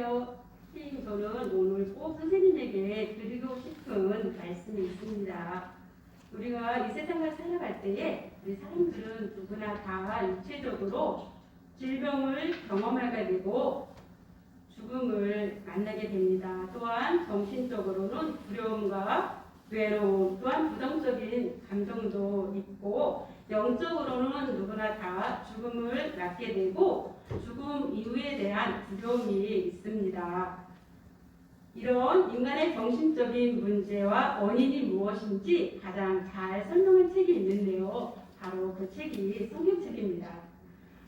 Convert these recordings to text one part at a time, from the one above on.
안녕하세요. 저는 오늘 꼭 선생님에게 드리고 싶은 말씀이 있습니다. 우리가 이 세상을 살아갈 때에 우리 사람들은 누구나 다 육체적으로 질병을 경험하게 되고 죽음을 만나게 됩니다. 또한 정신적으로는 두려움과 외로움, 또한 부정적인 감정도 있고 영적으로는 누구나 다 죽음을 맞게 되고 죽음 이후에 대한 두려움이 있습니다. 이런 인간의 정신적인 문제와 원인이 무엇인지 가장 잘 설명한 책이 있는데요. 바로 그 책이 성경책입니다.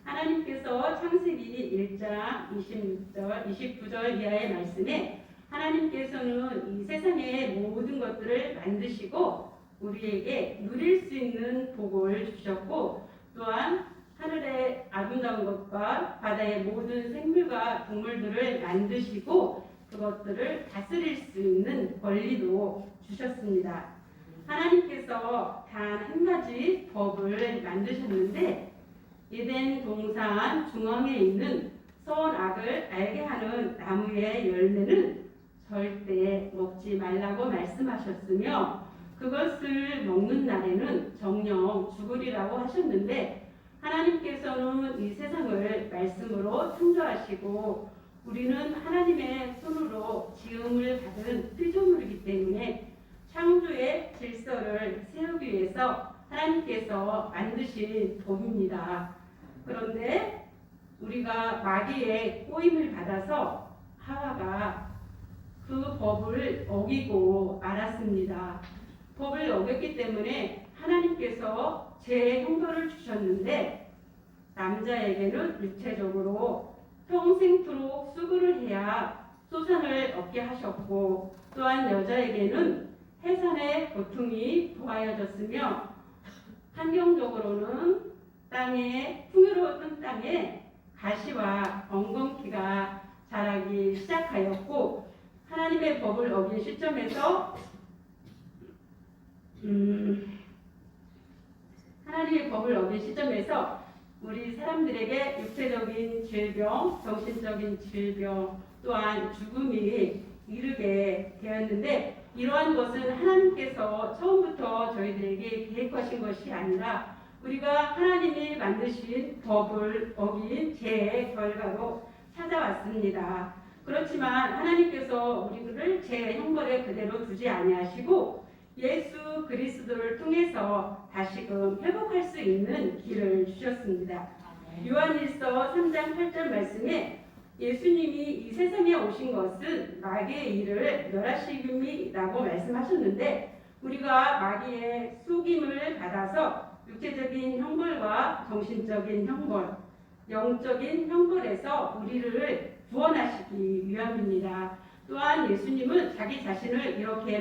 하나님께서 창세기 1장 26절, 29절 이하의 말씀에 하나님께서는 이 세상의 모든 것들을 만드시고 우리에게 누릴 수 있는 복을 주셨고 또한 하늘의 아름다운 것과 바다의 모든 생물과 동물들을 만드시고 그것들을 다스릴 수 있는 권리도 주셨습니다. 하나님께서 단 한 가지 법을 만드셨는데 에덴 동산 중앙에 있는 선악을 알게 하는 나무의 열매는 절대 먹지 말라고 말씀하셨으며 그것을 먹는 날에는 정녕 죽으리라고 하셨는데 하나님께서는 이 세상을 말씀으로 창조하시고 우리는 하나님의 손으로 지음을 받은 피조물이기 때문에 창조의 질서를 세우기 위해서 하나님께서 만드신 법입니다. 그런데 우리가 마귀의 꼬임을 받아서 하와가 그 법을 어기고 말았습니다. 법을 어겼기 때문에 하나님께서 죄의 형벌을 주셨는데 남자에게는 육체적으로 평생토록 수고를 해야 소산을 얻게 하셨고 또한 여자에게는 해산의 고통이 부하여졌으며 환경적으로는 풍요로웠던 땅에 가시와 엉겅퀴가 자라기 시작하였고 하나님의 법을 어긴 시점에서 하나님의 법을 어긴 시점에서 우리 사람들에게 육체적인 질병, 정신적인 질병 또한 죽음이 이르게 되었는데 이러한 것은 하나님께서 처음부터 저희들에게 계획하신 것이 아니라 우리가 하나님이 만드신 법을 어긴 죄의 결과로 찾아왔습니다. 그렇지만 하나님께서 우리를 죄의 형벌에 그대로 두지 아니하시고 예수 그리스도를 통해서 다시금 회복할 수 있는 길을 주셨습니다. 요한일서 3장 8절 말씀에 예수님이 이 세상에 오신 것은 마귀의 일을 멸하시기라고 말씀하셨는데 우리가 마귀의 속임을 받아서 육체적인 형벌과 정신적인 형벌, 영적인 형벌에서 우리를 구원하시기 위함입니다. 또한 예수님은 자기 자신을 이렇게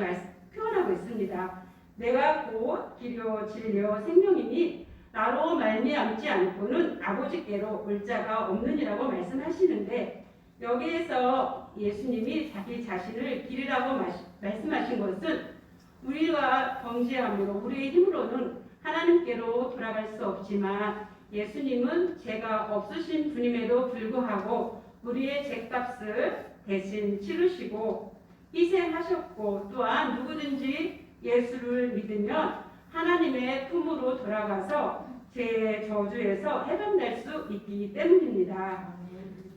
표현하고 있습니다. 내가 곧 길이요 진리요 생명이니 나로 말미암지 않고는 아버지께로 올 자가 없느니라고 말씀하시는데 여기에서 예수님이 자기 자신을 길이라고 말씀하신 것은 우리가 범죄함으로 우리의 힘으로는 하나님께로 돌아갈 수 없지만 예수님은 죄가 없으신 분임에도 불구하고 우리의 죄값을 대신 치르시고 희생하셨고 또한 누구든지 예수를 믿으면 하나님의 품으로 돌아가서 죄의 저주에서 해방될 수 있기 때문입니다.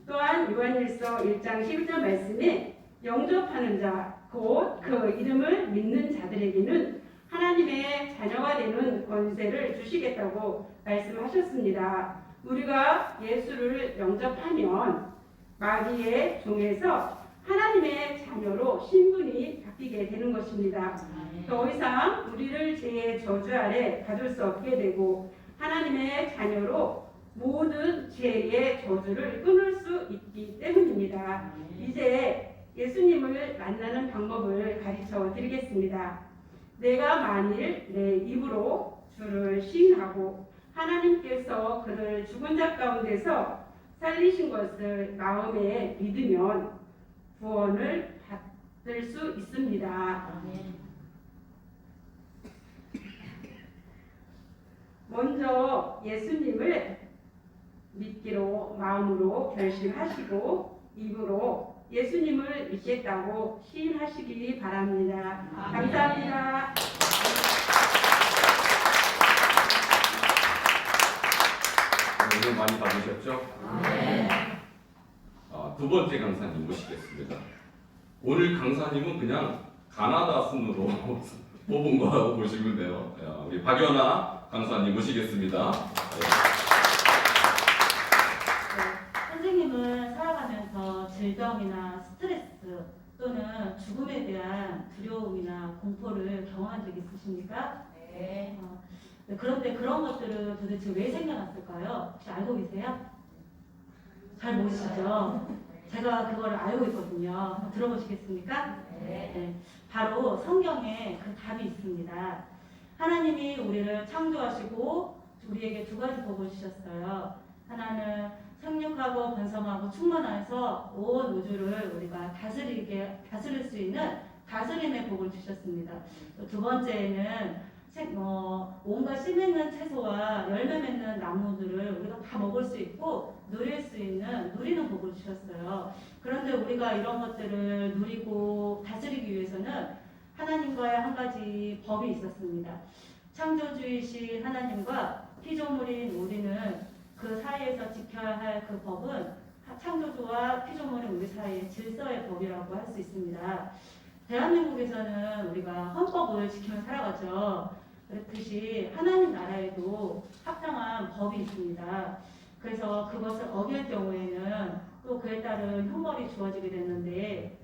또한 요한일서 1장 11절 말씀에 영접하는 자, 곧 그 이름을 믿는 자들에게는 하나님의 자녀가 되는 권세를 주시겠다고 말씀하셨습니다. 우리가 예수를 영접하면 마귀의 종에서 하나님의 자녀로 신분이 바뀌게 되는 것입니다. 더 이상 우리를 죄의 저주 아래 가둘 수 없게 되고 하나님의 자녀로 모든 죄의 저주를 끊을 수 있기 때문입니다. 이제 예수님을 만나는 방법을 가르쳐 드리겠습니다. 내가 만일 내 입으로 주를 시인하고 하나님께서 그를 죽은 자 가운데서 살리신 것을 마음에 믿으면 구원을 받을 수 있습니다. 먼저 예수님을 믿기로 마음으로 결심하시고 입으로 예수님을 믿겠다고 시인하시기 바랍니다. 감사합니다. 오늘 많이 받으셨죠? 네. 두 번째 강사님 모시겠습니다. 오늘 강사님은 그냥 가나다 순으로 뽑은 거라고 보시면 돼요. 우리 박연아 강사님 모시겠습니다. 선생님은 살아가면서 질병이나 스트레스 또는 죽음에 대한 두려움이나 공포를 경험한 적 있으십니까? 네. 그런데 그런 것들은 도대체 왜 생겨났을까요? 혹시 알고 계세요? 잘 모르시죠? 제가 그거를 알고 있거든요. 한번 들어보시겠습니까? 네. 바로 성경에 그 답이 있습니다. 하나님이 우리를 창조하시고 우리에게 두 가지 복을 주셨어요. 하나는 생육하고 번성하고 충만해서 온 우주를 우리가 다스릴 수 있는 다스림의 복을 주셨습니다. 또 두 번째는 온갖 씨 맺는 채소와 열매 맺는 나무들을 우리가 다 먹을 수 있고 누릴 수 있는 누리는 복을 주셨어요. 그런데 우리가 이런 것들을 누리고 다스리기 위해서는 하나님과의 한 가지 법이 있었습니다. 창조주이신 하나님과 피조물인 우리는 그 사이에서 지켜야 할 그 법은 창조주와 피조물인 우리 사이의 질서의 법이라고 할 수 있습니다. 대한민국에서는 우리가 헌법을 지키며 살아가죠. 그렇듯이 하나님 나라에도 합당한 법이 있습니다. 그래서 그것을 어길 경우에는 또 그에 따른 형벌이 주어지게 되는데,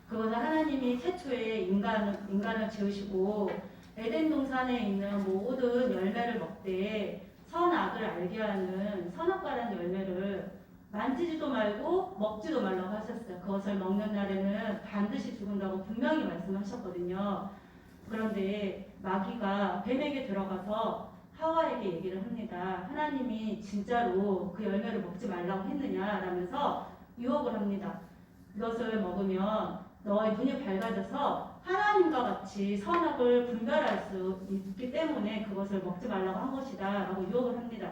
그것은 하나님이 최초에 인간을 지으시고 에덴 동산에 있는 모든 열매를 먹되 선악을 알게 하는 선악과라는 열매를 만지지도 말고 먹지도 말라고 하셨어요. 그것을 먹는 날에는 반드시 죽는다고 분명히 말씀하셨거든요. 그런데 마귀가 뱀에게 들어가서 하와에게 얘기를 합니다. 하나님이 진짜로 그 열매를 먹지 말라고 했느냐라면서 유혹을 합니다. 이것을 먹으면 너의 눈이 밝아져서 하나님과 같이 선악을 분별할 수 있기 때문에 그것을 먹지 말라고 한 것이다 라고 유혹을 합니다.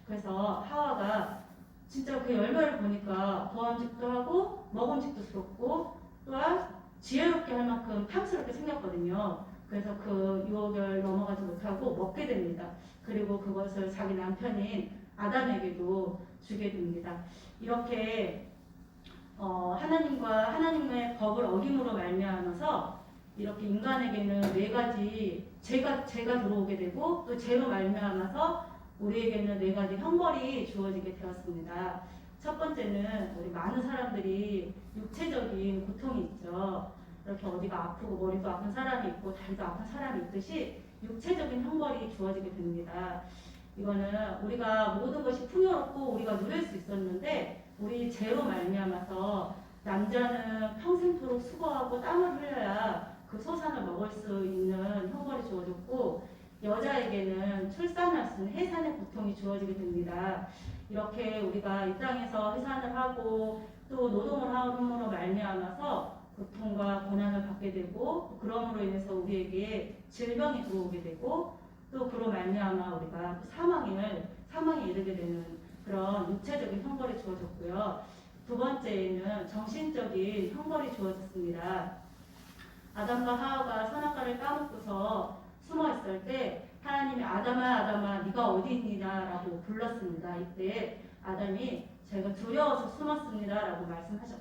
그래서 하와가 진짜 그 열매를 보니까 보암직도 하고 먹음직도스럽고 또한 지혜롭게 할 만큼 탐스럽게 생겼거든요. 그래서 그 유혹을 넘어가지 못하고 먹게 됩니다. 그리고 그것을 자기 남편인 아담에게도 주게 됩니다. 이렇게 하나님과 하나님의 법을 어김으로 말미암아서 이렇게 인간에게는 네 가지 죄가 들어오게 되고 또 죄로 말미암아서 우리에게는 네 가지 형벌이 주어지게 되었습니다. 첫 번째는 우리 많은 사람들이 육체적인 고통이 있죠. 이렇게 어디가 아프고 머리도 아픈 사람이 있고 다리도 아픈 사람이 있듯이 육체적인 형벌이 주어지게 됩니다. 이거는 우리가 모든 것이 풍요롭고 우리가 누릴 수 있었는데 우리 죄로 말미암아서 남자는 평생토록 수고하고 땀을 흘려야 그 소산을 먹을 수 있는 형벌이 주어졌고 여자에게는 출산할 수 있는 해산의 고통이 주어지게 됩니다. 이렇게 우리가 이 땅에서 해산을 하고 또 노동을 함으로 말미암아서 고통과 고난을 받게 되고 그럼으로 인해서 우리에게 질병이 들어오게 되고 또 그로 말미암아 우리가 사망에 이르게 되는 그런 육체적인 형벌이 주어졌고요. 두 번째는 정신적인 형벌이 주어졌습니다. 아담과 하와가 선악과를 까먹고서 숨어 있을 때 하나님이 아담아 네가 어디 있느냐라고 불렀습니다. 이때 아담이 제가 두려워서 숨었습니다라고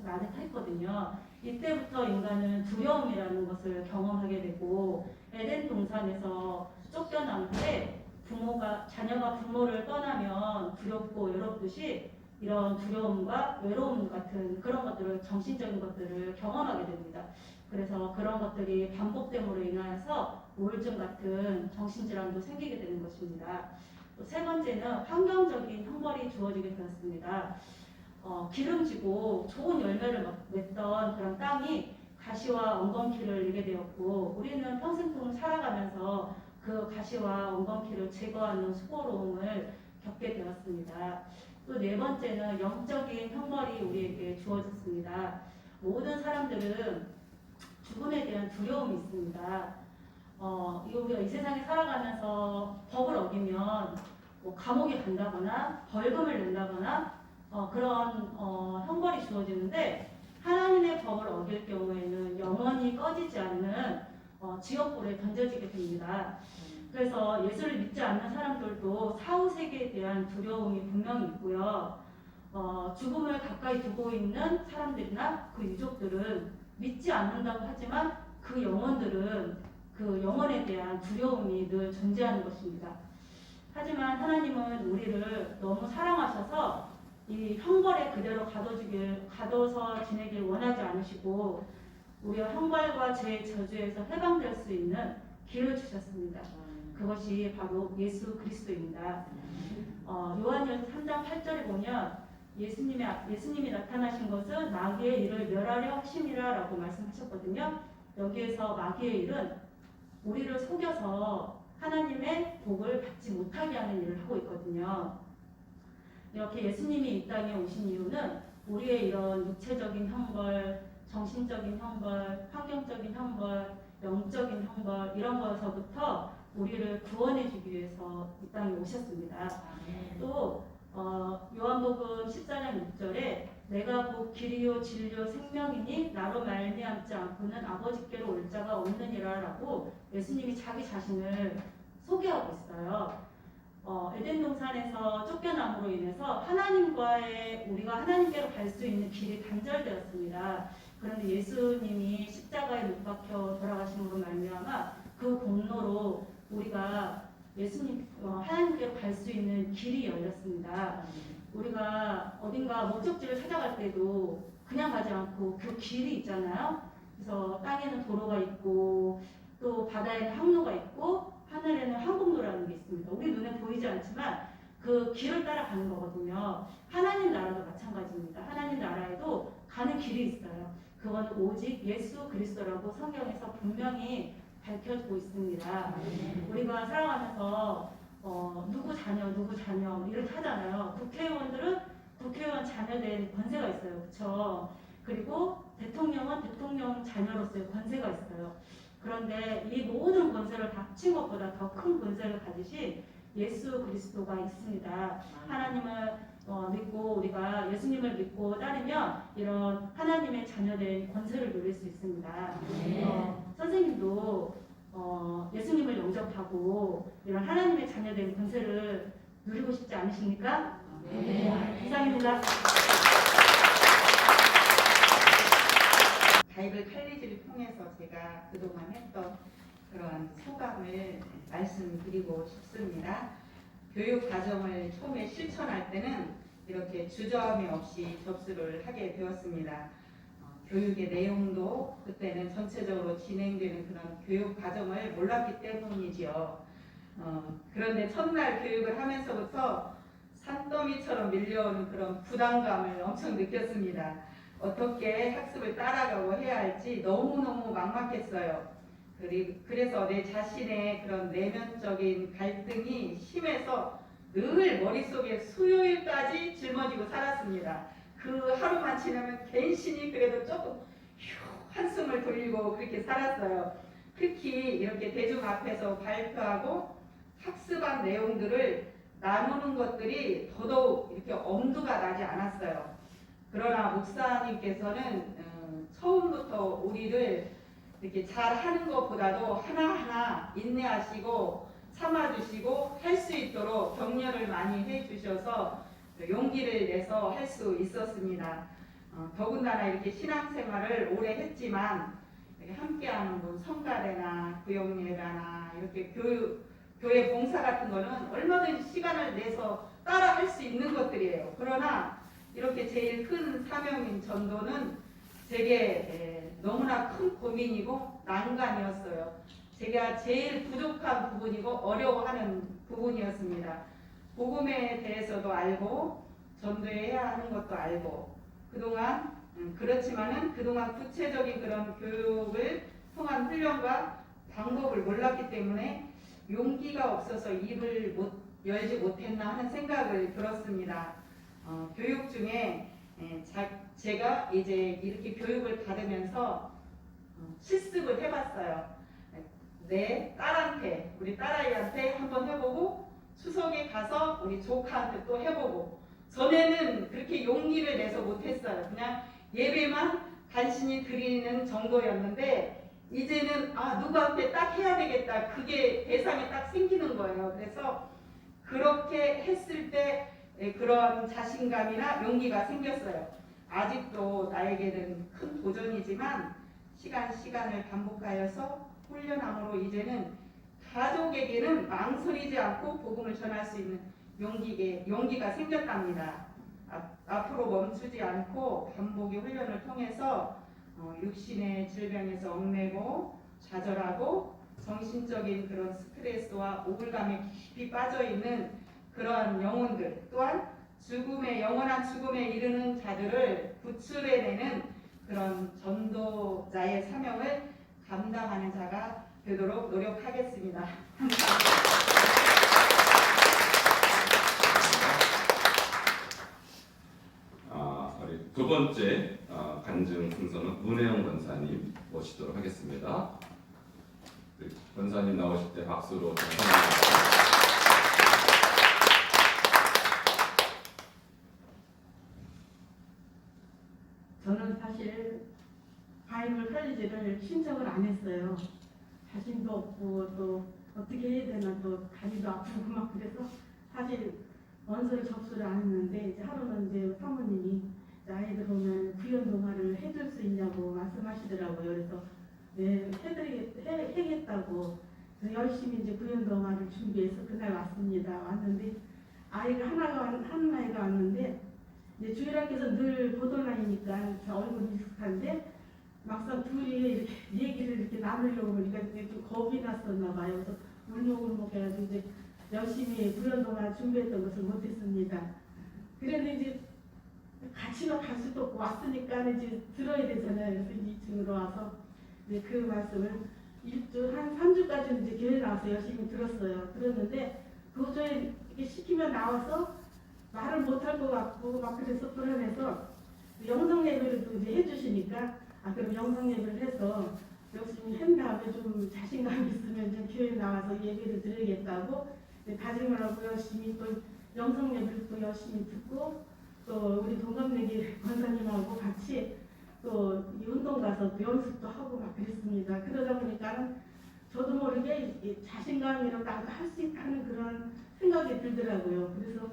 말했거든요. 이때부터 인간은 두려움이라는 것을 경험하게 되고 에덴 동산에서 쫓겨날 때 자녀가 부모를 떠나면 두렵고 외롭듯이 이런 두려움과 외로움 같은 그런 것들을 정신적인 것들을 경험하게 됩니다. 그래서 그런 것들이 반복됨으로 인하여서 우울증 같은 정신질환도 생기게 되는 것입니다. 또 세 번째는 환경적인 형벌이 주어지게 되었습니다. 기름지고 좋은 열매를 맺던 그런 땅이 가시와 엉겅퀴를 이게 되었고 우리는 평생동안 살아가면서 그 가시와 엉겅퀴를 제거하는 수고로움을 겪게 되었습니다. 또 네 번째는 영적인 형벌이 우리에게 주어졌습니다. 모든 사람들은 죽음에 대한 두려움이 있습니다. 우리가 이 세상에 살아가면서 법을 어기면 감옥에 간다거나 벌금을 낸다거나 그런 형벌이 주어지는데 법을 어길 경우에는 영원히 꺼지지 않는 지옥불에 던져지게 됩니다. 그래서 예수를 믿지 않는 사람들도 사후 세계에 대한 두려움이 분명히 있고요. 죽음을 가까이 두고 있는 사람들이나 그 유족들은 믿지 않는다고 하지만 그 영혼들은 그 영혼에 대한 두려움이 늘 존재하는 것입니다. 하지만 하나님은 우리를 너무 사랑하셔서 이 형벌에 그대로 가둬서 지내길 원하지 않으시고 우리가 형벌과 죄의 저주에서 해방될 수 있는 길을 주셨습니다. 그것이 바로 예수 그리스도입니다. 요한일서 3장 8절에 보면 예수님이 나타나신 것은 마귀의 일을 멸하려 하심이라라고 말씀하셨거든요. 여기에서 마귀의 일은 우리를 속여서 하나님의 복을 받지 못하게 하는 일을 하고 있거든요. 이렇게 예수님이 이 땅에 오신 이유는 우리의 이런 육체적인 형벌, 정신적인 형벌, 환경적인 형벌, 영적인 형벌 이런 것에서부터 우리를 구원해 주기 위해서 이 땅에 오셨습니다. 또 요한복음 14장 6절에 내가 곧 길이요 진리요 생명이니 나로 말미암지 않고는 아버지께로 올 자가 없느니라 라고 예수님이 자기 자신을 소개하고 있어요. 에덴 동산에서 쫓겨남으로 인해서 우리가 하나님께로 갈 수 있는 길이 단절되었습니다. 그런데 예수님이 십자가에 못 박혀 돌아가심으로 말미암아 그 공로로 우리가 하나님께로 갈 수 있는 길이 열렸습니다. 우리가 어딘가 목적지를 찾아갈 때도 그냥 가지 않고 그 길이 있잖아요. 그래서 땅에는 도로가 있고 또 바다에는 항로가 있고 하늘에는 항공로라는 게 있습니다. 우리 눈에 보이지 않지만 그 길을 따라가는 거거든요. 하나님 나라도 마찬가지입니다. 하나님 나라에도 가는 길이 있어요. 그건 오직 예수 그리스도라고 성경에서 분명히 밝혀주고 있습니다. 우리가 살아가면서 누구 자녀 이렇게 하잖아요. 국회의원들은 국회의원 자녀된 권세가 있어요. 그렇죠? 그리고 대통령은 대통령 자녀로서의 권세가 있어요. 그런데 이 모든 권세를 다 합친 것보다 더 큰 권세를 가지신 예수 그리스도가 있습니다. 하나님을 믿고 우리가 예수님을 믿고 따르면 이런 하나님의 자녀된 권세를 누릴 수 있습니다. 선생님도 예수님을 영접하고 이런 하나님의 자녀된 권세를 누리고 싶지 않으십니까? 네. 이상입니다. 바이블 칼리지를 통해서 제가 그동안 했던 그런 소감을 말씀드리고 싶습니다. 교육 과정을 처음에 실천할 때는 이렇게 주저함이 없이 접수를 하게 되었습니다. 교육의 내용도 그때는 전체적으로 진행되는 그런 교육 과정을 몰랐기 때문이지요. 그런데 첫날 교육을 하면서부터 산더미처럼 밀려오는 그런 부담감을 엄청 느꼈습니다. 어떻게 학습을 따라가고 해야 할지 너무너무 막막했어요. 그래서 내 자신의 그런 내면적인 갈등이 심해서 늘 머릿속에 수요일까지 짊어지고 살았습니다. 그 하루만 지나면 괜시니 그래도 조금 한숨을 돌리고 그렇게 살았어요. 특히 이렇게 대중 앞에서 발표하고 학습한 내용들을 나누는 것들이 더더욱 이렇게 엄두가 나지 않았어요. 그러나 목사님께서는 처음부터 우리를 이렇게 잘하는 것보다도 하나하나 인내하시고 참아주시고 할 수 있도록 격려를 많이 해주셔서 용기를 내서 할 수 있었습니다. 더군다나 이렇게 신앙생활을 오래 했지만 함께하는 분 성가대나 구역예배나 이렇게 교회 봉사 같은 거는 얼마든지 시간을 내서 따라 할 수 있는 것들이에요. 그러나 이렇게 제일 큰 사명인 전도는 제게 너무나 큰 고민이고 난관이었어요. 제가 제일 부족한 부분이고 어려워하는 부분이었습니다. 복음에 대해서도 알고 전도해야 하는 것도 알고 그렇지만은 그동안 구체적인 그런 교육을 통한 훈련과 방법을 몰랐기 때문에 용기가 없어서 입을 열지 못했나 하는 생각을 들었습니다. 교육 중에 제가 이제 이렇게 교육을 받으면서 실습을 해봤어요. 내 딸한테, 우리 딸아이한테 한번 해보고 추석에 가서 우리 조카한테 또 해보고 전에는 그렇게 용기를 내서 못했어요. 그냥 예배만 간신히 드리는 정도였는데 이제는 누구한테 딱 해야 되겠다. 그게 대상이 딱 생기는 거예요. 그래서 그렇게 했을 때 그런 자신감이나 용기가 생겼어요. 아직도 나에게는 큰 도전이지만 시간을 반복하여서 훈련함으로 이제는 가족에게는 망설이지 않고 복음을 전할 수 있는 용기가 생겼답니다. 앞으로 멈추지 않고 반복의 훈련을 통해서 육신의 질병에서 얽매고 좌절하고 정신적인 그런 스트레스와 우울감에 깊이 빠져있는 그러한 영혼들 또한 영원한 죽음에 이르는 자들을 구출해내는 그런 전도자의 사명을 감당하는 자가 되도록 노력하겠습니다. 우리 두 번째 간증 순서는 문혜영 권사님 모시도록 하겠습니다. 권사님 나오실 때 박수로 청하겠습니다. 저는 사실 바이블 컬리지를 신청을 안 했어요. 자신도 없고 또 어떻게 해야 되나 또 다리도 아프고 막 그래서 사실 원서를 접수를 안 했는데 이제 하루는 이제 사모님이 아이들 오면 구연 동화를 해줄 수 있냐고 말씀하시더라고요. 그래서 네 해겠다고 그래서 열심히 이제 구연 동화를 준비해서 그날 왔습니다. 왔는데 아이가 한 아이가 왔는데 이제 주일학교에서 늘 보던 아이니까 얼굴이 익숙한데 막상 둘이 이렇게 얘기를 이렇게 나누려고 보니까 좀 겁이 났었나 봐요. 그래서 울먹울먹 해가지고 이제 열심히 구연 동화 준비했던 것을 못했습니다. 그런데 이제 같이 갈 수도 없고 왔으니까 이제 들어야 되잖아요. 그래서 2층으로 와서 이제 그 말씀을 한 3주까지는 이제 교회 나와서 열심히 들었어요. 들었는데 도저히 이렇게 시키면 나와서 말을 못할 것 같고 막 그래서 불안해서 영상 예배를 이제 해주시니까 그럼 영상 예배를 해서 열심히 한 다음에 좀 자신감이 있으면 좀 교회 나와서 예배를 드리겠다고 다짐을 하고 열심히 또 영상 예배를 또 열심히 듣고 또 우리 동갑내기 권사님하고 같이 또 운동 가서 또 연습도 하고 막 그랬습니다. 그러다 보니까는 저도 모르게 자신감이라고 나도 할 수 있다는 그런 생각이 들더라고요. 그래서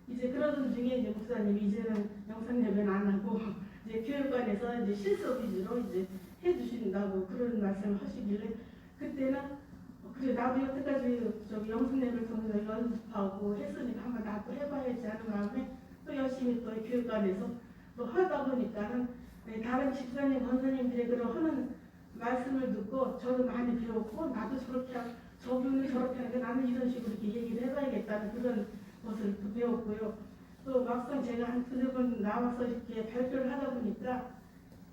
이제 그러던 중에 이제 목사님이 이제는 영상 예배는 안 하고 이제 교육관에서 이제 실습 위주로 이제 해주신다고 그런 말씀을 하시길래 그때는 그래 나도 여태까지 저기 영상 예배를 통해서 연습하고 했으니까 한번 나도 해봐야지 하는 마음에 또 열심히 또 교육관에서 또 하다 보니까는 다른 집사님 권사님들의 그런 하는 말씀을 듣고 저도 많이 배웠고 나도 저분은 저렇게 하는데 나는 이런 식으로 이렇게 얘기를 해봐야겠다는 그런 것을 또 배웠고요. 또 막상 제가 한 두세 번 나와서 이렇게 발표를 하다 보니까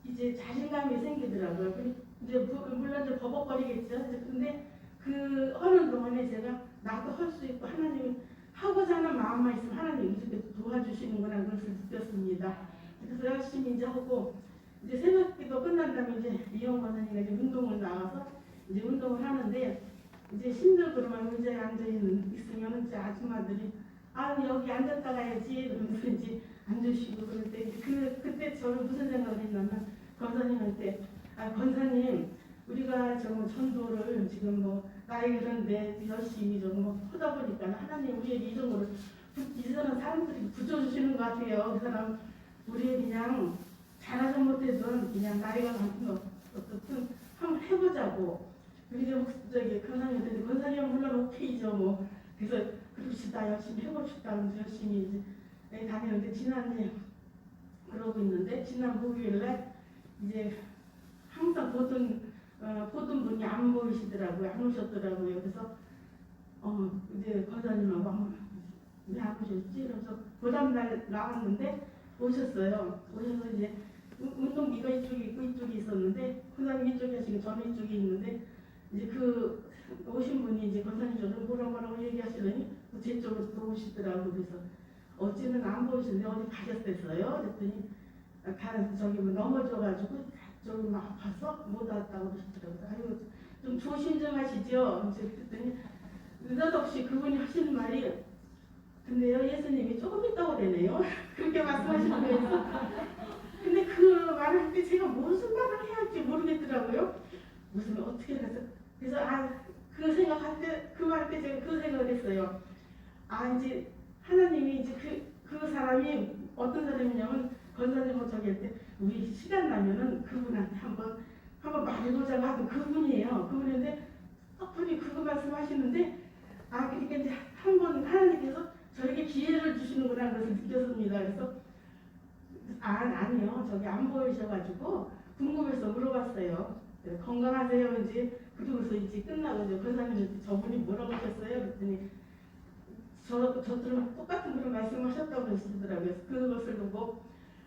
이제 자신감이 생기더라고요. 이제 물론 이제 버벅거리겠죠. 근데 그 하는 동안에 제가 나도 할 수 있고 하나님이 하고자 하는 마음만 있으면 하나님이 이렇게 도와주시는구나 그것을 느꼈습니다. 그래서 열심히 이제 하고 이제 새벽기도 끝난 다음에 이제 이영 권사님과 이제 운동을 나와서 이제 운동을 하는데 이제 힘들고만 의자에 있으면 이제 아줌마들이 여기 앉았다 가야지 이러면서 이제 앉으시고 그럴 때 그때 저는 무슨 생각을 했냐면 권사님한테 권사님 우리가 저 전도를 지금 뭐 나이 그런데 열심히 좀 하다 보니까 하나님 우리에게 이런 거를 이 사람들이 붙여주시는 것 같아요. 그 사람 우리 그냥 잘하지 못해도 그냥 나이가 많든 어떻든 한번 해보자고. 그리고 저기 권사님한테 권사님은 물론 오케이죠 뭐. 그래서 그럽시다 열심히 해봅시다 하면서 열심히 이제 다니는데 지난해 그러고 있는데 지난 목요일날 이제 항상 보던 분이 안 보이시더라고요. 안 오셨더라고요. 그래서 이제 권사님하고 왜 안 오셨지? 그래서 그 다음날 나왔는데 오셨어요. 오셔서 이제 운동기가 이쪽에 있고 이쪽에 있었는데 권사님 이쪽에 하시고 저는 이쪽에 있는데 이제 그 오신 분이 이제 권사님 저를 뭐라고 얘기하시더니 제 쪽으로 들어오시더라고요. 그래서 어찌는 안 보이시는데 어디 가셨댔어요? 그랬더니 저기 뭐 넘어져가지고 저기 막 아파서 못 왔다고 그러시더라고요. 아유 좀 조심 좀 하시죠. 그랬더니 느닷없이 그분이 하시는 말이 근데요 예수님이 조금 있다고 되네요. 그렇게 말씀하시는 거예요. 근데 그 말을 할 때 제가 뭔 그래서 그 생각할 때, 그 말 때 제가 그 생각을 했어요. 이제 하나님이 이제 그 사람이 어떤 사람이냐면 권사님은 저기 할 때 우리 시간 나면은 그분한테 한번 말해보자고 하던 그분이에요. 그분인데 그분이 그거 말씀하시는데 그러니까 이제 한번 하나님께서 저에게 기회를 주시는구나 그래서 느꼈습니다. 그래서 아니요 저기 안 보이셔가지고 궁금해서 물어봤어요. 건강하세요 이제 그러고서 이제 끝나고 이제 권사님한테 저분이 뭐라고 하셨어요? 그랬더니 저들은 똑같은 그런 말씀하셨다고 그러시더라고요. 그것을 보고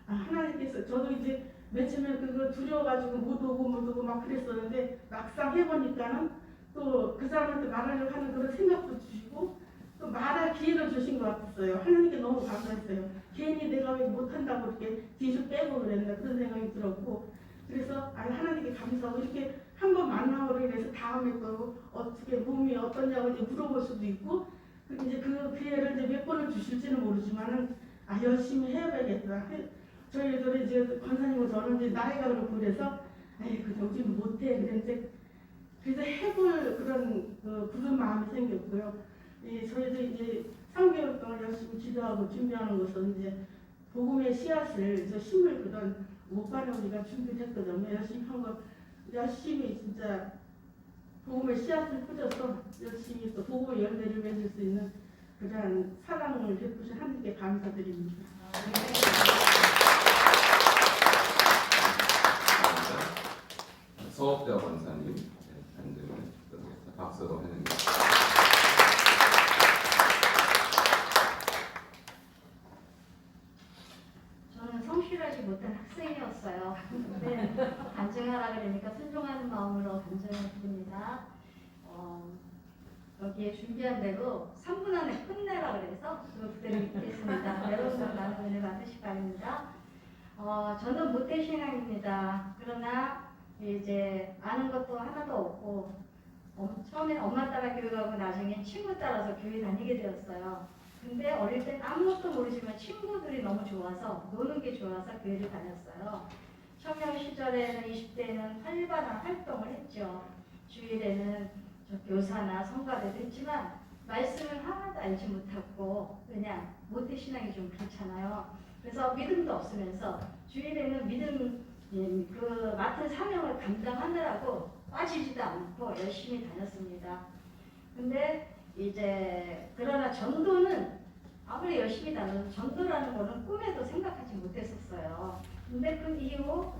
하나님께서 저도 이제 맨 처음에 그거 두려워가지고 못 오고 막 그랬었는데 막상 해보니까는 또 그 사람한테 말하려고 하는 그런 생각도 주시고 또 말할 기회를 주신 것 같았어요. 하나님께 너무 감사했어요. 괜히 내가 왜 못한다고 이렇게 뒤로 빼고 그랬나 그런 생각이 들었고 그래서 하나님께 감사하고 이렇게 한번 만나고 이래서 다음에 또 어떻게 몸이 어떠냐고 이제 물어볼 수도 있고 이제 그 기회를 이제 몇 번을 주실지는 모르지만은 열심히 해야겠다. 저희들은 이제 권사님과 저는 이제 나이가 그렇고 그래서 요즘 못해 그랬는데 그래서 해볼 그런 마음이 생겼고요. 저희도 이제 3개월 동안 열심히 기도하고 준비하는 것은 이제 복음의 씨앗을 심을 그런 목발을 우리가 준비했거든요. 열심히 진짜 복음의 씨앗을 뿌려서 열심히 또 복음의 열매를 맺을 수 있는 그러한 사랑을 베푸신 하나님께 감사드립니다. 서업대 권사님 간증을 드리겠습니다. 박수로 해냅니다. 저는 성실하지 못한 학생이었어요. 근데 간증하라 그러니까 순종하는 마음으로 간증을 드립니다. 여기에 준비한 대로 3분 안에 끝내라 그래서 그대로 읽겠습니다. 여러분 많은 은혜 받으시기 바랍니다. 저는 모태신앙입니다. 그러나 이제 아는 것도 하나도 없고 처음에 엄마 따라 교회 가고 나중에 친구 따라서 교회 다니게 되었어요. 근데 어릴 땐 아무것도 모르지만 친구들이 너무 좋아서 노는 게 좋아서 교회를 다녔어요. 청년 시절에는 20대에는 활발한 활동을 했죠. 주일에는 교사나 성가대도 했지만 말씀을 하나도 알지 못하고 그냥 모태신앙이 좀 그렇잖아요. 그래서 믿음도 없으면서 주일에는 믿음 그 맡은 사명을 감당하느라고 빠지지도 않고 열심히 다녔습니다. 근데 이제 그러나 전도는 아무리 열심히 다녀도 전도라는 거는 꿈에도 생각하지 못했었어요. 근데 그 이후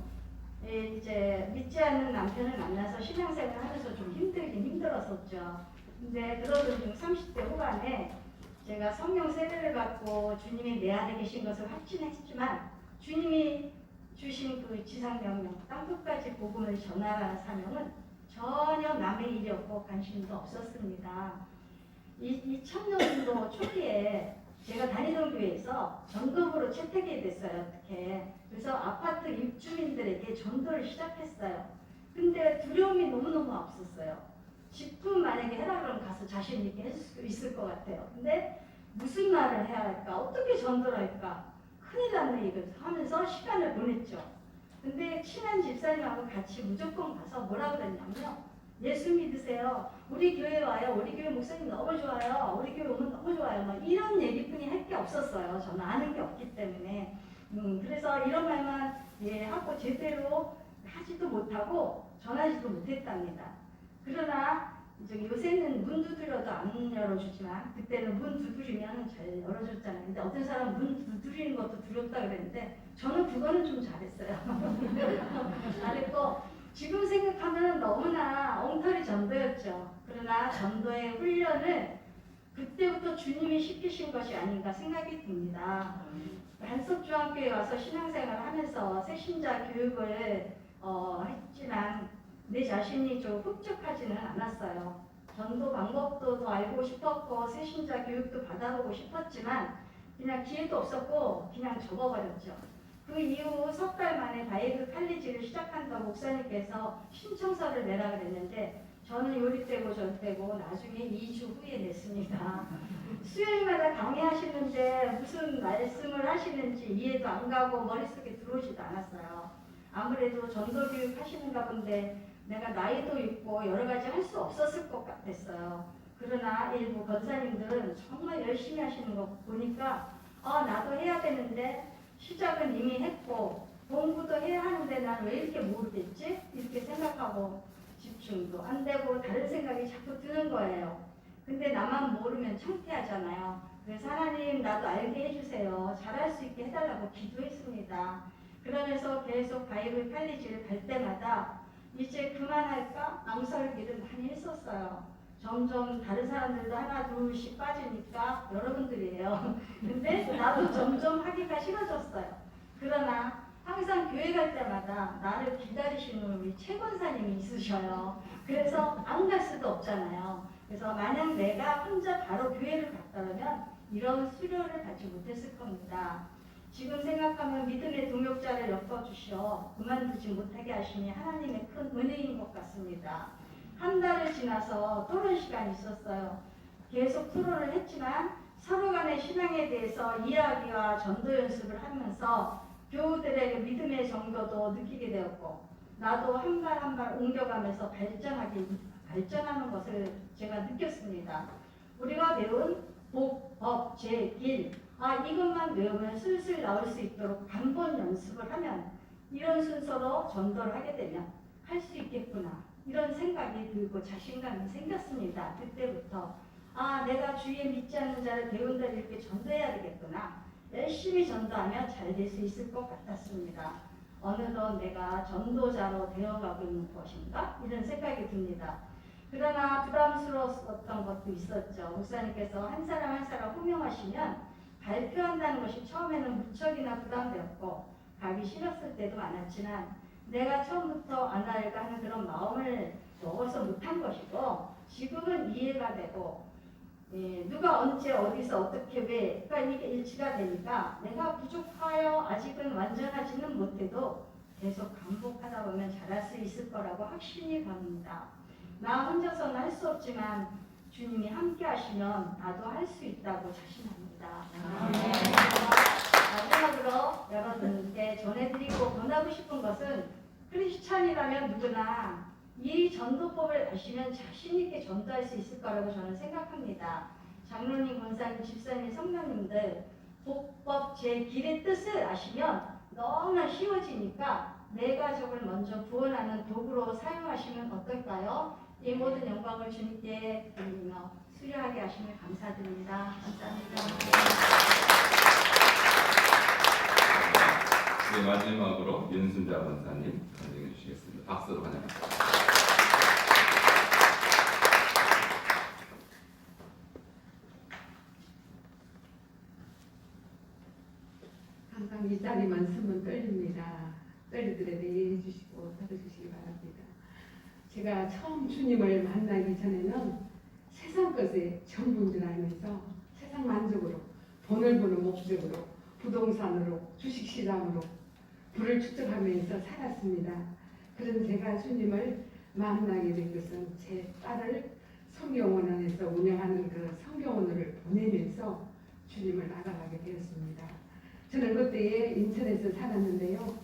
이제 믿지 않는 남편을 만나서 신앙생활을 하면서 좀 힘들었었죠. 근데 그러던 중 30대 후반에 제가 성령 세례를 받고 주님이 내 안에 계신 것을 확신했지만 주님이 주신 그 지상명령 땅끝까지 복음을 전하라는 사명은 전혀 남의 일이었고 관심도 없었습니다. 2000년도 초기에 제가 다니던 교회에서 전도부로 채택이 됐어요. 어떻게. 그래서 아파트 입주민들에게 전도를 시작했어요. 근데 두려움이 너무너무 없었어요. 직분 만약에 해라 그러면 가서 자신 있게 해줄 수 있을 것 같아요. 근데 무슨 말을 해야 할까? 어떻게 전도를 할까? 큰일 났네 이거 하면서 시간을 보냈죠. 근데 친한 집사님하고 같이 무조건 가서 뭐라 그랬냐면요. 예수 믿으세요. 우리 교회 와요. 우리 교회 목사님 너무 좋아요. 우리 교회 오면 너무 좋아요. 막 이런 얘기뿐이 할 게 없었어요. 저는 아는 게 없기 때문에. 그래서 이런 말만 하고 제대로 하지도 못하고 전하지도 못했답니다. 그러나 이제 요새는 문 두드려도 안 열어주지만 그때는 문 두드리면 잘 열어줬잖아요. 근데 어떤 사람은 문 두드리는 것도 두렵다 그랬는데 저는 그거는 좀 잘했어요. 잘했고 지금 생각하면 너무나 엉터리 전도였죠. 그러나 전도의 훈련을 그때부터 주님이 시키신 것이 아닌가 생각이 듭니다. 한석중학교에 와서 신앙생활을 하면서 새신자 교육을 했지만 내 자신이 좀 흡족하지는 않았어요. 전도 방법도 더 알고 싶었고 새신자 교육도 받아보고 싶었지만 그냥 기회도 없었고 그냥 접어버렸죠. 그 이후 석 달 만에 바이블 칼리지를 시작한다고 목사님께서 신청서를 내라 그랬는데 저는 요리 때고 전 때고 나중에 2주 후에 냈습니다. 수요일마다 강의하시는데 무슨 말씀을 하시는지 이해도 안 가고 머릿속에 들어오지도 않았어요. 아무래도 전도교육 하시는가 본데 내가 나이도 있고 여러 가지 할 수 없었을 것 같았어요. 그러나 일부 권사님들은 정말 열심히 하시는 거 보니까 나도 해야 되는데 시작은 이미 했고 공부도 해야 하는데 난 왜 이렇게 모르겠지? 이렇게 생각하고 집중도 안 되고 다른 생각이 자꾸 드는 거예요. 근데 나만 모르면 창피하잖아요. 그래서 하나님 나도 알게 해주세요. 잘할 수 있게 해달라고 기도했습니다. 그러면서 계속 바이블 칼리지를 갈 때마다 이제 그만할까? 망설기를 많이 했었어요. 점점 다른 사람들도 하나 둘씩 빠지니까 여러분들이에요. 근데 나도 점점 하기가 싫어졌어요. 그러나 항상 교회 갈 때마다 나를 기다리시는 우리 최 권사님이 있으셔요. 그래서 안 갈 수도 없잖아요. 그래서 만약 내가 혼자 바로 교회를 갔다면 이런 수료를 받지 못했을 겁니다. 지금 생각하면 믿음의 동역자를 엮어주셔 그만두지 못하게 하시니 하나님의 큰 은혜인 것 같습니다. 한 달을 지나서 토론 시간이 있었어요. 계속 토론을 했지만 서로 간의 신앙에 대해서 이야기와 전도 연습을 하면서 교우들에게 믿음의 정도도 느끼게 되었고 나도 한 발 한 발 옮겨가면서 발전하는 것을 제가 느꼈습니다. 우리가 배운 복, 법, 제, 길 이것만 외우면 슬슬 나올 수 있도록 반복 연습을 하면 이런 순서로 전도를 하게 되면 할 수 있겠구나 이런 생각이 들고 자신감이 생겼습니다. 그때부터 내가 주위에 믿지 않는 자를 배운다 이렇게 전도해야 되겠구나. 열심히 전도하면 잘 될 수 있을 것 같았습니다. 어느덧 내가 전도자로 되어가고 있는 것인가? 이런 생각이 듭니다. 그러나 부담스러웠던 것도 있었죠. 목사님께서 한 사람 한 사람 호명하시면 발표한다는 것이 처음에는 무척이나 부담되었고 가기 싫었을 때도 많았지만 내가 처음부터 안 할까 하는 그런 마음을 먹어서 못한 것이고 지금은 이해가 되고 누가 언제 어디서 어떻게 왜 그러니까 이게 일치가 되니까 내가 부족하여 아직은 완전하지는 못해도 계속 반복하다 보면 잘할 수 있을 거라고 확신이 갑니다. 나 혼자서는 할 수 없지만 주님이 함께 하시면 나도 할 수 있다고 자신합니다. 마지막으로 여러분께 전해드리고 권하고 싶은 것은 크리스찬이라면 누구나 이 전도법을 아시면 자신있게 전도할 수 있을 거라고 저는 생각합니다. 장로님, 권사님, 집사님, 성도님들 복법 제 길의 뜻을 아시면 너무나 쉬워지니까 내 가족을 먼저 구원하는 도구로 사용하시면 어떨까요? 이 모든 영광을 주님께 드리며 수료하게 하시면 감사드립니다. 감사합니다. 네, 마지막으로 윤순자 권사님 간증해 주시겠습니다. 박수로 환영합니다. 항상 이 자리만 서면 떨립니다. 떨리더라도 이해해 주시고 들어주시기 바랍니다. 제가 처음 주님을 만나기 전에는 세상 것에 전부인 줄 알면서 세상 만족으로 돈을 버는 목적으로 부동산으로 주식시장으로 부를 축적하면서 살았습니다. 그런 제가 주님을 만나게 된 것은 제 딸을 성경원안에서 운영하는 그 성경원을 보내면서 주님을 알아가게 되었습니다. 저는 그때에 인천에서 살았는데요.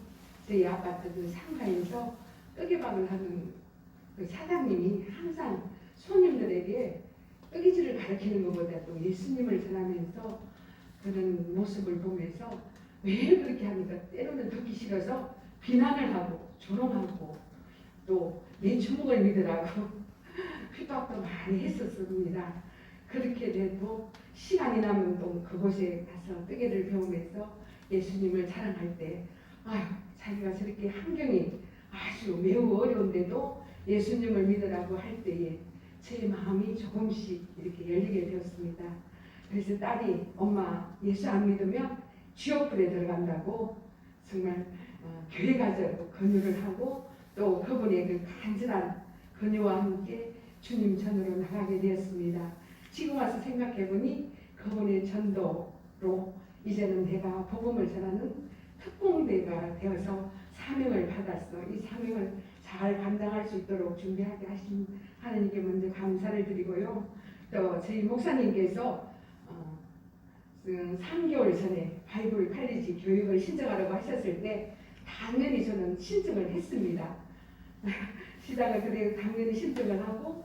저희 아파트 그 상가에서 뜨개박을 하는 그 사장님이 항상 손님들에게 뜨개질을 가르치는 것보다도 예수님을 전하면서 그런 모습을 보면서 왜 그렇게 하니까 때로는 듣기 싫어서 비난을 하고 조롱하고 또 내 주먹을 믿으라고 핍박도 많이 했었습니다. 그렇게 돼도 시간이 나면 또 그곳에 가서 뜨개를 배우면서 예수님을 자랑할 때 자기가 저렇게 환경이 아주 매우 어려운데도 예수님을 믿으라고 할 때에 제 마음이 조금씩 이렇게 열리게 되었습니다. 그래서 딸이 엄마 예수 안 믿으면 지옥불에 들어간다고 정말 교회 가자고 권유를 하고 또 그분의 그 간절한 권유와 함께 주님 전으로 나가게 되었습니다. 지금 와서 생각해보니 그분의 전도로 이제는 내가 복음을 전하는 특공대가 되어서 사명을 받았어. 이 사명을 잘 감당할 수 있도록 준비하게 하신 하나님께 먼저 감사를 드리고요. 또 저희 목사님께서 3개월 전에 바이블 칼리지 교육을 신청하라고 하셨을 때 당연히 저는 신청을 했습니다. 시작을 그래 당연히 신청을 하고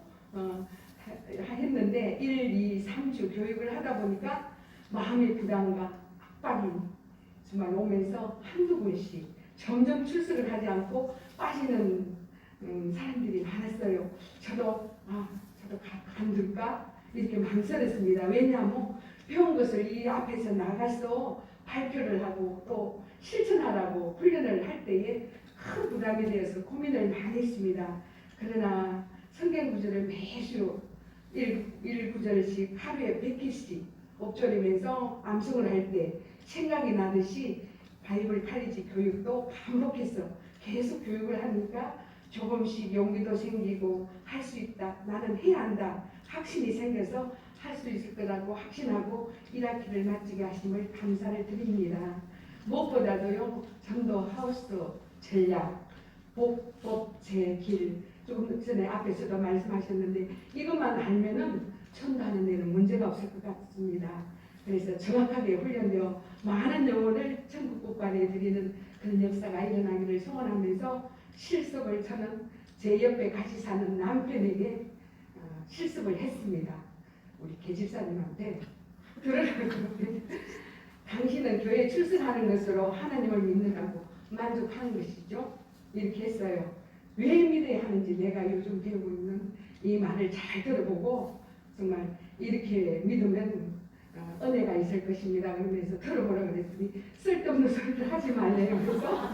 했는데 1, 2, 3주 교육을 하다 보니까 마음의 부담과 압박이 정말 오면서 한두 번씩 점점 출석을 하지 않고 빠지는 사람들이 많았어요. 저도 간둘까 이렇게 망설였습니다. 왜냐하면 배운 것을 이 앞에서 나가서 발표를 하고 또 실천하라고 훈련을 할 때에 큰 부담이 되어서 고민을 많이 했습니다. 그러나 성경 구절을 매주 1구절씩 하루에 100개씩 엎조리면서 암송을 할 때 생각이 나듯이 바이블 칼리지 교육도 반복해서 계속 교육을 하니까 조금씩 용기도 생기고 할 수 있다. 나는 해야 한다. 확신이 생겨서 할 수 있을 거라고 확신하고 1학기를 마치게 하심을 감사를 드립니다. 무엇보다도요. 전도 하우스 전략, 복법 제길 조금 전에 앞에서도 말씀하셨는데 이것만 알면은 전도하는 데는 문제가 없을 것 같습니다. 그래서 정확하게 훈련되어 많은 영혼을 천국국관에 드리는 그런 역사가 일어나기를 소원하면서 실습을 저는 제 옆에 같이 사는 남편에게 실습을 했습니다. 우리 계집사님한테 들으라고 당신은 교회 출석하는 것으로 하나님을 믿는다고 만족하는 것이죠. 이렇게 했어요. 왜 믿어야 하는지 내가 요즘 배우고 있는 이 말을 잘 들어보고 정말 이렇게 믿으면 은혜가 있을 것입니다. 그러면서 들어보라고 그랬더니 쓸데없는 소리를 하지 말래요. 그래서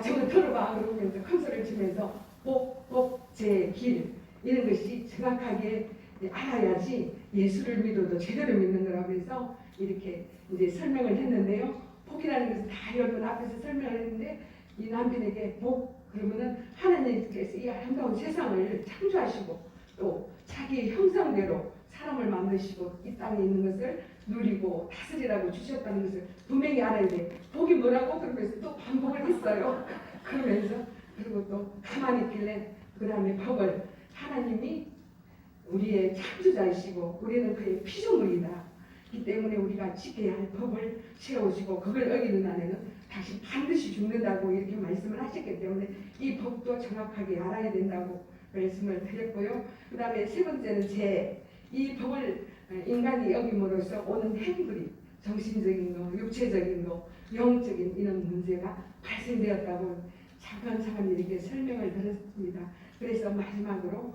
저거 들어봐 그러면서 큰 소리를 치면서 복, 제 길 이런 것이 정확하게 알아야지 예수를 믿어도 제대로 믿는 거라고 해서 이렇게 이제 설명을 했는데요. 복이라는 것은 다 여러분 앞에서 설명을 했는데 이 남편에게 복 그러면은 하나님께서 이 아름다운 세상을 창조하시고 또 자기 형상대로 사람을 만드시고 이 땅에 있는 것을 누리고 다스리라고 주셨다는 것을 분명히 알아야 돼. 복이 뭐라고? 그러면서 또 반복을 했어요. 그러면서 그리고 또 가만히 있길래 그 다음에 법을 하나님이 우리의 창조자이시고 우리는 그의 피조물이다. 이 때문에 우리가 지켜야 할 법을 세우시고 그걸 어기는 날에는 다시 반드시 죽는다고 이렇게 말씀을 하셨기 때문에 이 법도 정확하게 알아야 된다고 말씀을 드렸고요. 그 다음에 세 번째는 이 법을 인간이 어김으로써 오는 행들이 정신적인 거, 육체적인 거, 영적인 이런 문제가 발생되었다고 차근차근 이렇게 설명을 드렸습니다. 그래서 마지막으로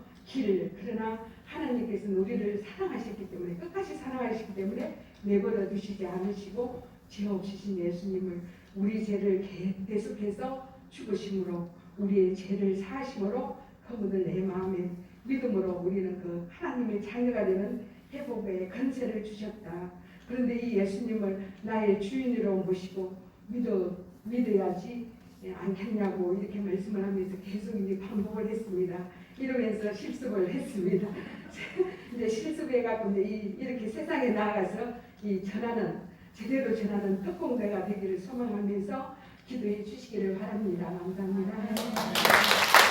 그러나 하나님께서는 우리를 사랑하셨기 때문에 끝까지 사랑하셨기 때문에 내버려 두시지 않으시고 죄 없으신 예수님을 우리 죄를 계속해서 죽으심으로 우리의 죄를 사하심으로 그분을 내 마음에 믿음으로 우리는 그 하나님의 자녀가 되는 회복의 권세를 주셨다. 그런데 이 예수님을 나의 주인으로 모시고 믿어야지 않겠냐고 이렇게 말씀을 하면서 계속 이제 반복을 했습니다. 이러면서 실습을 했습니다. 이제 실습해갖고 이제 이렇게 세상에 나가서 제대로 전하는 특공대가 되기를 소망하면서 기도해 주시기를 바랍니다. 감사합니다.